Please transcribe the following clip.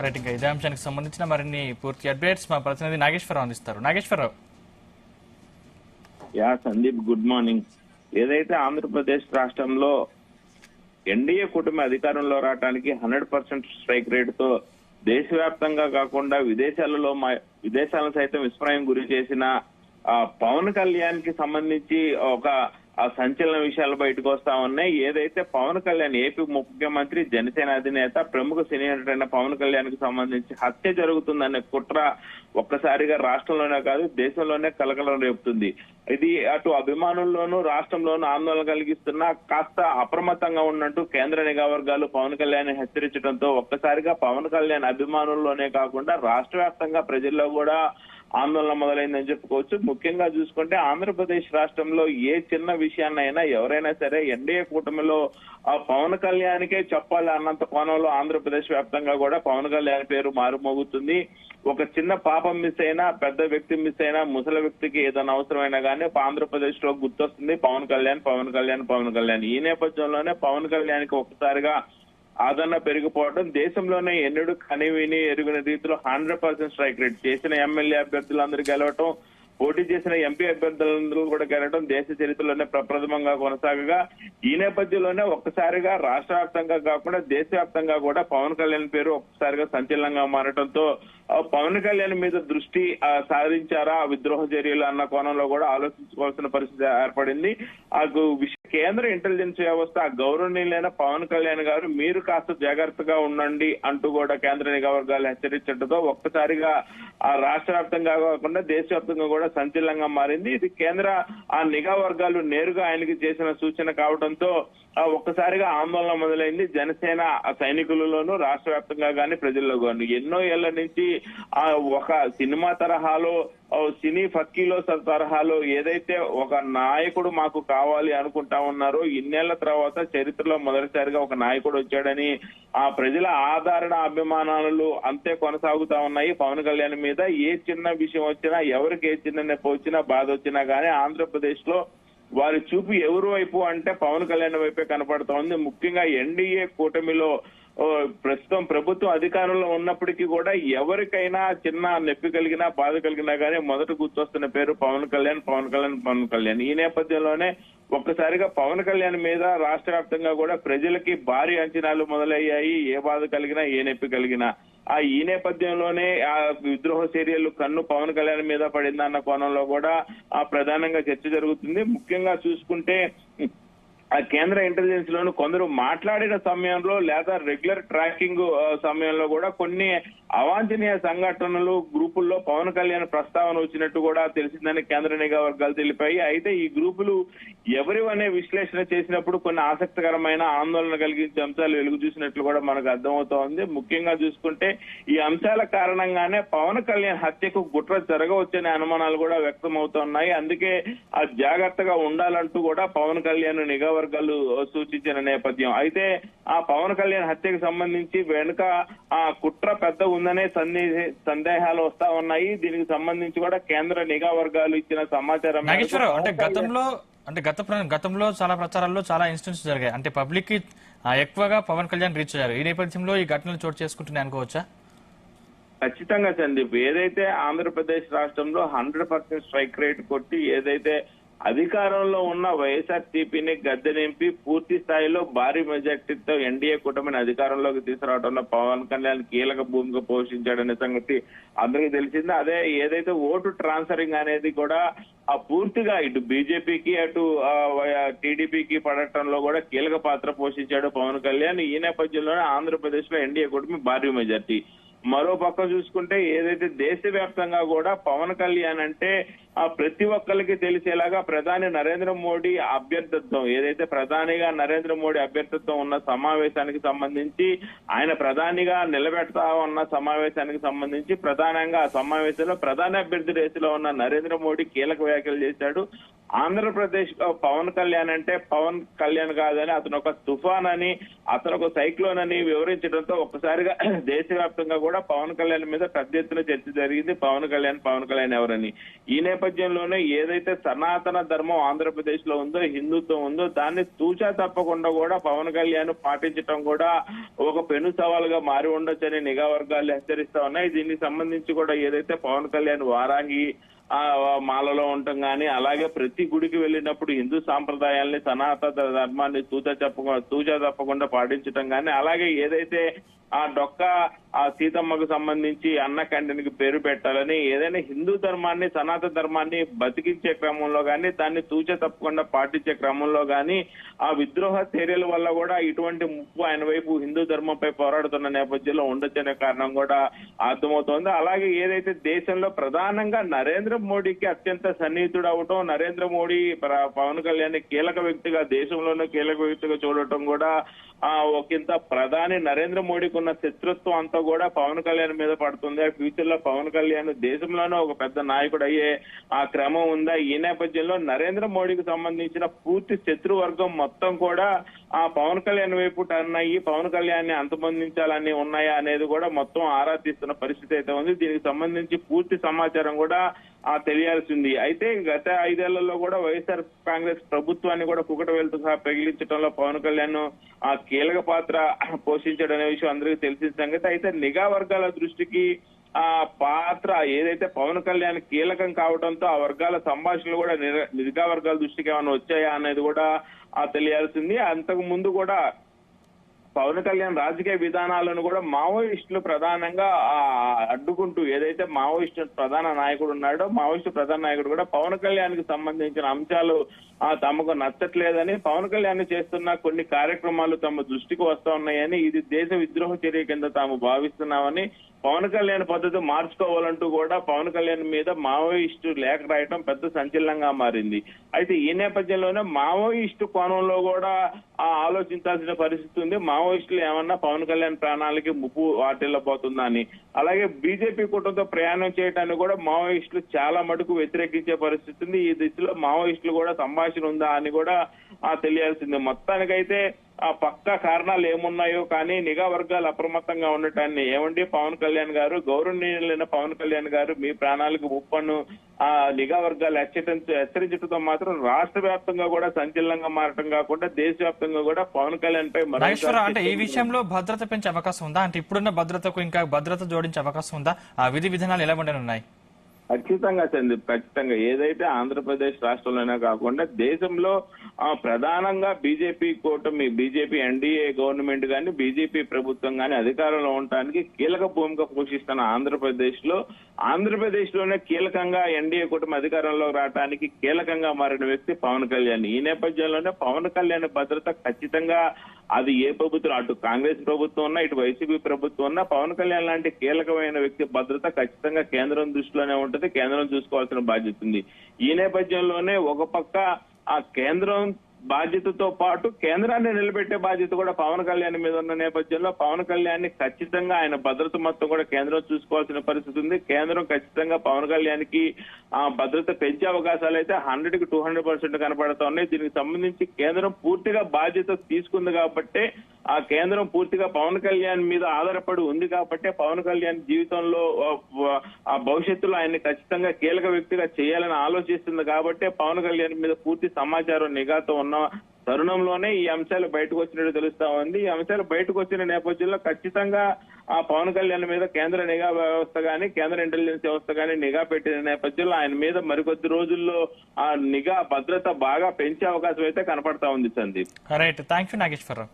Right, ఇంకా ఇదే అంశానికి సంబంధించిన మరిన్ని పూర్తి అప్డేట్స్ మా ప్రతినిధి నాగేశ్వరరావు అందిస్తారు. నాగేశ్వరరావు. Sandeep, good morning. ఏదైతే ఆంధ్రప్రదేశ్ రాష్ట్రంలో ఎన్డీఏ కూటమి అధికారంలో రావడానికి 100% స్ట్రైక్ రేటుతో దేశవ్యాప్తంగా కాకుండా విదేశాలను సైతం విస్మయం గురి చేసిన పవన్ కళ్యాణ్ కి సంబంధించి ఒక సంచలన విషయాలు బయటకు వస్తా ఉన్నాయి. ఏదైతే పవన్ కళ్యాణ్ ఏపీ ముఖ్యమంత్రి, జనసేన అధినేత, ప్రముఖ సినీ నటుడైన పవన్ కళ్యాణ్ కి సంబంధించి హత్య జరుగుతుందనే కుట్ర ఒక్కసారిగా రాష్ట్రంలోనే కాదు దేశంలోనే కలకలం రేపుతుంది. ఇది అటు అభిమానుల్లోనూ రాష్ట్రంలోనూ ఆందోళన కలిగిస్తున్నా కాస్త అప్రమత్తంగా ఉన్నట్టు కేంద్ర నిఘా వర్గాలు పవన్ కళ్యాణ్ హెచ్చరించడంతో ఒక్కసారిగా పవన్ కళ్యాణ్ అభిమానుల్లోనే కాకుండా రాష్ట్ర వ్యాప్తంగా ప్రజల్లో కూడా ఆందోళన మొదలైందని చెప్పుకోవచ్చు. ముఖ్యంగా చూసుకుంటే ఆంధ్రప్రదేశ్ రాష్ట్రంలో ఏ చిన్న విషయాన్నైనా ఎవరైనా సరే ఎన్డీఏ కూటమిలో పవన్ కళ్యాణ్కే చెప్పాలి అన్నంత కోణంలో ఆంధ్రప్రదేశ్ వ్యాప్తంగా కూడా పవన్ కళ్యాణ్ పేరు మారుమోగుతుంది. ఒక చిన్న పాపం మిస్ అయినా, పెద్ద వ్యక్తి మిస్ అయినా, ముసలి వ్యక్తికి ఏదైనా అవసరమైనా కానీ ఆంధ్రప్రదేశ్ లో గుర్తొస్తుంది పవన్ కళ్యాణ్, పవన్ కళ్యాణ్, పవన్ కళ్యాణ్. ఈ నేపథ్యంలోనే పవన్ కళ్యాణ్ కి ఒక్కసారిగా ఆదరణ పెరిగిపోవడం, దేశంలోనే ఎన్నడూ కనివిని ఎరుగిన రీతిలో 100% స్ట్రైక్ రేట్ చేసిన ఎమ్మెల్యే అభ్యర్థులందరూ గెలవటం, పోటీ చేసిన ఎంపీ అభ్యర్థులందరూ కూడా గెలవడం దేశ చరిత్రలోనే ప్రప్రథమంగా కొనసాగగా ఈ నేపథ్యంలోనే ఒక్కసారిగా రాష్ట్ర వ్యాప్తంగా కాకుండా దేశవ్యాప్తంగా కూడా పవన్ కళ్యాణ్ పేరు ఒక్కసారిగా సంచలనంగా మారటంతో పవన్ కళ్యాణ్ మీద దృష్టి సారించారా విద్రోహ చర్యలు అన్న కోణంలో కూడా ఆలోచించుకోవాల్సిన పరిస్థితి ఏర్పడింది. కేంద్ర ఇంటెలిజెన్స్ వ్యవస్థ గౌరవనీయులైన పవన్ కళ్యాణ్ గారు మీరు కాస్త జాగ్రత్తగా ఉండండి అంటూ కూడా కేంద్ర నిఘా వర్గాలు హెచ్చరించడంతో ఒక్కసారిగా రాష్ట్ర వ్యాప్తంగా కాకుండా దేశవ్యాప్తంగా కూడా సంచలనంగా మారింది. ఇది కేంద్ర నిఘా వర్గాలు నేరుగా ఆయనకి చేసిన సూచన కావడంతో ఒక్కసారిగా ఆందోళన మొదలైంది జనసేన సైనికులలోనూ రాష్ట్ర వ్యాప్తంగా కానీ ప్రజల్లో కానీ. ఎన్నో ఏళ్ల నుంచి ఒక సినిమా తరహాలో, సినీ ఫక్కీలో తరహాలో ఏదైతే ఒక నాయకుడు మాకు కావాలి అనుకుంటా ఉన్నారో ఇన్నేళ్ల తర్వాత చరిత్రలో మొదటిసారిగా ఒక నాయకుడు వచ్చాడని ఆ ప్రజల ఆదరణ అభిమానాలు అంతే కొనసాగుతా ఉన్నాయి పవన్ కళ్యాణ్ మీద. ఏ చిన్న విషయం వచ్చినా, ఎవరికి ఏ చిన్న నొప్పి వచ్చినా, బాధ వచ్చినా కానీ ఆంధ్రప్రదేశ్ లో వారి చూపు ఎవరి వైపు అంటే పవన్ కళ్యాణ్ వైపే కనపడుతోంది. ముఖ్యంగా ఎన్డీఏ కూటమిలో ప్రస్తుతం ప్రభుత్వం అధికారంలో ఉన్నప్పటికీ కూడా ఎవరికైనా చిన్న నొప్పి కలిగినా, బాధ కలిగినా కానీ మొదట గుర్తొస్తున్న పేరు పవన్ కళ్యాణ్, పవన్ కళ్యాణ్, పవన్ కళ్యాణ్. ఈ నేపథ్యంలోనే ఒక్కసారిగా పవన్ కళ్యాణ్ మీద రాష్ట్ర వ్యాప్తంగా కూడా ప్రజలకి భారీ అంచనాలు మొదలయ్యాయి. ఏ బాధ కలిగినా, ఏ నొప్పి కలిగినా. ఈ నేపథ్యంలోనే ఆ విద్రోహ చర్యలు కన్ను పవన్ కళ్యాణ్ మీద పడిందన్న కోణంలో కూడా ప్రధానంగా చర్చ జరుగుతుంది. ముఖ్యంగా చూసుకుంటే కేంద్ర ఇంటెలిజెన్స్ లోను కొందరు మాట్లాడిన సమయంలో లేదా రెగ్యులర్ ట్రాకింగ్ సమయంలో కూడా కొన్ని అవాంఛనీయ సంఘటనలు గ్రూపుల్లో పవన్ కళ్యాణ్ ప్రస్తావన వచ్చినట్టు కూడా తెలిసిందని కేంద్ర నిఘా వర్గాలు తెలిపాయి. అయితే ఈ గ్రూపులు ఎవరివనే విశ్లేషణ చేసినప్పుడు కొన్ని ఆసక్తికరమైన ఆందోళన కలిగించే అంశాలు వెలుగు చూసినట్లు కూడా మనకు అర్థమవుతోంది. ముఖ్యంగా చూసుకుంటే ఈ అంశాల కారణంగానే పవన్ కళ్యాణ్ హత్యకు కుట్ర జరగవచ్చనే అనుమానాలు కూడా వ్యక్తం అవుతున్నాయి. అందుకే జాగ్రత్తగా ఉండాలంటూ కూడా పవన్ కళ్యాణ్ నిఘా వర్గాలు సూచించిన నేపథ్యం. అయితే ఆ పవన్ కళ్యాణ్ హత్యకు సంబంధించి వెనుక కుట్ర పెద్ద ఉందనే సందేహాలు వస్తా ఉన్నాయి. దీనికి సంబంధించి కూడా కేంద్ర నిఘా వర్గాలు ఇచ్చిన సమాచారం గతంలో చాలా ప్రచారాల్లో చాలా ఇన్సిడెంట్స్ జరిగాయి. అంటే పబ్లిక్ కి ఎక్కువగా పవన్ కళ్యాణ్ రీచ్ అయ్యారు. ఈ నేపథ్యంలో ఈ ఘటనలు చోటు చేసుకుంటున్నాయి అనుకోవచ్చా? ఖచ్చితంగా సందీప్. ఏదైతే ఆంధ్రప్రదేశ్ రాష్ట్రంలో 100% స్ట్రైక్ రేట్ కొట్టి ఏదైతే అధికారంలో ఉన్న వైఎస్ఆర్సీపీని గద్దె నింపి పూర్తి స్థాయిలో భారీ మెజార్టీతో ఎన్డీఏ కూటమిని అధికారంలోకి తీసుకురావడంలో పవన్ కళ్యాణ్ కీలక భూమిక పోషించాడనే సంగతి అందరికీ తెలిసిందే. అదే ఏదైతే ఓటు ట్రాన్స్ఫరింగ్ అనేది కూడా పూర్తిగా ఇటు బీజేపీకి అటు టీడీపీకి పడటంలో కూడా కీలక పాత్ర పోషించాడు పవన్ కళ్యాణ్. ఈ నేపథ్యంలోనే ఆంధ్రప్రదేశ్ లో ఎన్డీఏ కూటమి భారీ మెజార్టీ. మరో పక్క చూసుకుంటే ఏదైతే దేశవ్యాప్తంగా కూడా పవన్ కళ్యాణ్ అంటే ప్రతి ఒక్కరికి తెలిసేలాగా ప్రధాని నరేంద్ర మోడీ అభ్యర్థిత్వం, ఏదైతే ప్రధానిగా నరేంద్ర మోడీ అభ్యర్థిత్వం ఉన్న సమావేశానికి సంబంధించి, ఆయన ప్రధానిగా నిలబెడతా ఉన్న సమావేశానికి సంబంధించి ప్రధానంగా ఆ సమావేశంలో ప్రధాని అభ్యర్థి రేసులో ఉన్న నరేంద్ర మోడీ కీలక వ్యాఖ్యలు చేశాడు. ఆంధ్రప్రదేశ్ లో పవన్ కళ్యాణ్ అంటే పవన్ కళ్యాణ్ కాదని, అతను ఒక తుఫాన్ అని, అతను ఒక సైక్లోన్ అని వివరించడంతో ఒక్కసారిగా దేశవ్యాప్తంగా కూడా పవన్ కళ్యాణ్ మీద పెద్ద ఎత్తున చర్చ జరిగింది. పవన్ కళ్యాణ్ ఎవరని. ఈ నేపథ్యంలోనే ఏదైతే సనాతన ధర్మం ఆంధ్రప్రదేశ్ లో ఉందో, హిందుత్వం ఉందో, దాన్ని తూచా తప్పకుండా కూడా పవన్ కళ్యాణ్ పాటించడం కూడా ఒక పెను సవాలుగా మారి ఉండొచ్చని నిఘా వర్గాలు హెచ్చరిస్తా ఉన్నాయి. దీనికి సంబంధించి కూడా ఏదైతే పవన్ కళ్యాణ్ వారాహి మాలలో ఉండటం గానీ, అలాగే ప్రతి గుడికి వెళ్ళినప్పుడు హిందూ సాంప్రదాయాల్ని, సనాతన ధర్మాన్ని తూచా తప్పకుండా పాటించడం గానీ, అలాగే ఏదైతే ఆ డొక్క ఆ సీతమ్మకు సంబంధించి అన్న క్యాంటీన్కి పేరు పెట్టాలని, ఏదైనా హిందూ ధర్మాన్ని, సనాతన ధర్మాన్ని బతికించే క్రమంలో గానీ, దాన్ని తూచా తప్పకుండా పాటించే క్రమంలో గానీ, ఆ విద్రోహ చర్యల వల్ల కూడా ఇటువంటి ముప్పు ఆయన వైపు హిందూ ధర్మంపై పోరాడుతున్న నేపథ్యంలో ఉండొచ్చనే కారణం కూడా అర్థమవుతోంది. అలాగే ఏదైతే దేశంలో ప్రధానంగా నరేంద్ర మోడీకి అత్యంత సన్నిహితుడు అవటం, నరేంద్ర మోడీ పవన్ కళ్యాణ్ కీలక వ్యక్తిగా, దేశంలోనే కీలక వ్యక్తిగా చూడటం కూడా ఒకంత ప్రధాని నరేంద్ర మోడీకి ఉన్న శత్రుత్వం అంతా కూడా పవన్ కళ్యాణ్ మీద పడుతుంది. ఫ్యూచర్ లో పవన్ కళ్యాణ్ దేశంలోనే ఒక పెద్ద నాయకుడు అయ్యే ఆ క్రమం ఉందా? ఈ నేపథ్యంలో నరేంద్ర మోడీకి సంబంధించిన పూర్తి శత్రువర్గం మొత్తం కూడా ఆ పవన్ కళ్యాణ్ వైపు టర్న్ అయ్యి పవన్ కళ్యాణ్ ని అంతమొందించాలని ఉన్నాయా అనేది కూడా మొత్తం ఆరా తీస్తున్న పరిస్థితి అయితే ఉంది. దీనికి సంబంధించి పూర్తి సమాచారం కూడా తెలియాల్సింది. అయితే గత 5 ఏళ్లలో కూడా వైఎస్ఆర్ కాంగ్రెస్ ప్రభుత్వాన్ని కూడా కుకట వెళ్తూ ప్రగిలించడంలో పవన్ కళ్యాణ్ కీలక పాత్ర పోషించడం అనే విషయం అందరికీ తెలిసిన సంగతి. అయితే నిఘా వర్గాల దృష్టికి ఆ పాత్ర ఏదైతే పవన్ కళ్యాణ్ కీలకం కావడంతో ఆ వర్గాల సంభాషణలు కూడా నిఘా వర్గాల దృష్టికి ఏమైనా వచ్చాయా అనేది కూడా తెలియాల్సింది. అంతకు ముందు కూడా పవన్ కళ్యాణ్ రాజకీయ విధానాలను కూడా మావోయిస్టులు ప్రధానంగా అడ్డుకుంటూ, ఏదైతే మావోయిస్టు ప్రధాన నాయకుడు ఉన్నాడో, మావోయిస్టు ప్రధాన నాయకుడు కూడా పవన్ కళ్యాణ్ కి సంబంధించిన అంశాలు తమకు నచ్చట్లేదని, పవన్ కళ్యాణ్ చేస్తున్న కొన్ని కార్యక్రమాలు తమ దృష్టికి వస్తా ఉన్నాయని, ఇది దేశ విద్రోహ చర్య కింద తాము భావిస్తున్నామని, పవన్ కళ్యాణ్ పద్ధతి మార్చుకోవాలంటూ కూడా పవన్ కళ్యాణ్ మీద మావోయిస్టు లేఖ రాయటం పెద్ద సంచలనంగా మారింది. అయితే ఈ నేపథ్యంలోనే మావోయిస్టు కోణంలో కూడా ఆలోచించాల్సిన పరిస్థితి ఉంది. మావోయిస్టులు ఏమన్నా పవన్ కళ్యాణ్ ప్రాణాలకి ముప్పు వాటిల్లబోతుందా అని. అలాగే బీజేపీ కూటమితో ప్రయాణం చేయడానికి కూడా మావోయిస్టులు చాలా మటుకు వ్యతిరేకించే పరిస్థితి ఉంది. ఈ దిశలో మావోయిస్టులు కూడా సంభాషణ ఉందా అని కూడా తెలియాల్సింది. మొత్తానికైతే పక్కా కారణాలు ఏమున్నాయో కానీ నిఘా వర్గాలు అప్రమత్తంగా ఉండటాన్ని, ఏమండి పవన్ కళ్యాణ్ గారు, గౌరవనీయులైన పవన్ కళ్యాణ్ గారు, మీ ప్రాణాలకు ముప్పను నిఘా వర్గాలు హెచ్చరించడంతో మాత్రం రాష్ట్ర వ్యాప్తంగా కూడా సంచలనంగా మారటం కాకుండా దేశవ్యాప్తంగా కూడా పవన్ కళ్యాణ్ పై అంటే ఈ విషయంలో భద్రత పెంచే అవకాశం ఉందా? అంటే ఇప్పుడున్న భద్రతకు ఇంకా భద్రత జోడించే అవకాశం ఉందా? ఆ విధి విధానాలు ఎలా ఉండనున్నాయి? ఖచ్చితంగా సందీప్, ఖచ్చితంగా. ఏదైతే ఆంధ్రప్రదేశ్ రాష్ట్రంలోనే కాకుండా దేశంలో ప్రధానంగా బీజేపీ కూటమి, బీజేపీ ఎన్డీఏ గవర్నమెంట్ గాని, బీజేపీ ప్రభుత్వం గాని అధికారంలో ఉండటానికి కీలక భూమిక పోషిస్తున్న ఆంధ్రప్రదేశ్ లోనే కీలకంగా ఎన్డీఏ కూటమి అధికారంలో రావడానికి కీలకంగా మారిన వ్యక్తి పవన్ కళ్యాణ్. ఈ నేపథ్యంలోనే పవన్ కళ్యాణ్ భద్రత ఖచ్చితంగా అది ఏ ప్రభుత్వం, అటు కాంగ్రెస్ ప్రభుత్వం ఉన్నా, ఇటు వైసీపీ ప్రభుత్వం ఉన్నా, పవన్ కళ్యాణ్ లాంటి కీలకమైన వ్యక్తి భద్రత ఖచ్చితంగా కేంద్రం దృష్టిలోనే ఉంటుంది. కేంద్రం చూసుకోవాల్సిన బాధ్యత ఉంది. ఈ నేపథ్యంలోనే ఒక పక్క ఆ కేంద్రం బాధ్యతతో పాటు కేంద్రాన్ని నిలబెట్టే బాధ్యత కూడా పవన్ కళ్యాణ్ మీద ఉన్న నేపథ్యంలో పవన్ కళ్యాణ్ ని ఖచ్చితంగా ఆయన భద్రత మొత్తం కూడా కేంద్రం చూసుకోవాల్సిన పరిస్థితి ఉంది. కేంద్రం ఖచ్చితంగా పవన్ కళ్యాణ్ కి భద్రత పెంచే అవకాశాలు అయితే 100కి 200% కనపడతా ఉన్నాయి. దీనికి సంబంధించి కేంద్రం పూర్తిగా బాధ్యత తీసుకుంది కాబట్టి, ఆ కేంద్రం పూర్తిగా పవన్ కళ్యాణ్ మీద ఆధారపడి ఉంది కాబట్టి, పవన్ కళ్యాణ్ జీవితంలో ఆ భవిష్యత్తులో ఆయన్ని ఖచ్చితంగా కీలక వ్యక్తిగా చేయాలని ఆలోచిస్తుంది కాబట్టి పవన్ కళ్యాణ్ మీద పూర్తి సమాచారం నిఘాతో ఉన్న తరుణంలోనే ఈ అంశాలు బయటకు వచ్చినట్టు తెలుస్తా ఉంది. ఈ అంశాలు బయటకు వచ్చిన నేపథ్యంలో ఖచ్చితంగా ఆ పవన్ కళ్యాణ్ మీద కేంద్ర నిఘా వ్యవస్థ గానీ, కేంద్ర ఇంటెలిజెన్స్ వ్యవస్థ గానీ నిఘా పెట్టిన నేపథ్యంలో ఆయన మీద మరికొద్ది రోజుల్లో ఆ నిఘా భద్రత బాగా పెంచే అవకాశం అయితే కనపడతా ఉంది Sandeep. Right, thank you Nageswararao.